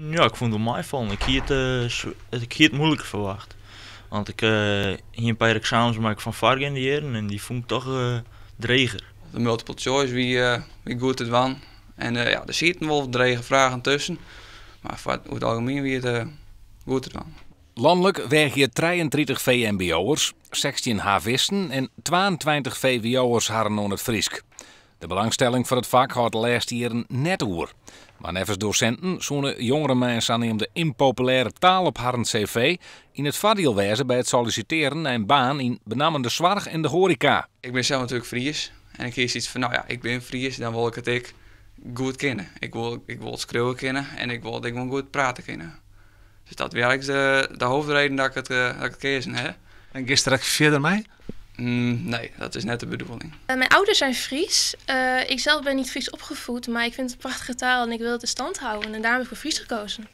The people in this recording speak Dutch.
Ja, ik vond het wel meevallen. Ik had het moeilijker verwacht. Want ik hier een paar examens maak van varkende jaren en die vond ik toch dreger. De multiple choice wie goed het wan. En ja, er zitten wel dreige vragen tussen. Maar over het algemeen wie het goed het wan. Landelijk werken je 33 VMBO'ers, 16 havisten en 22 VWO'ers hadden on het Friesk. De belangstelling voor het vak houdt de laatste jaren net oer. Maar nevens docenten zoenen jongere mensen aan de impopulaire taal op haar cv in het voordeel wijzen bij het solliciteren naar een baan in benamende zorg en de horeca. Ik ben zelf natuurlijk Fries. En ik kies iets van, nou ja, ik ben Fries, dan wil ik het goed kennen. Ik wil het schreeuwen kennen en ik wil goed praten kennen. Dus dat is eigenlijk de hoofdreden dat ik het kiezen heb. En gisteren verder mee? Nee, dat is net de bedoeling. Mijn ouders zijn Fries. Ik zelf ben niet Fries opgevoed, maar ik vind het een prachtige taal en ik wil het in stand houden. En daarom heb ik voor Fries gekozen.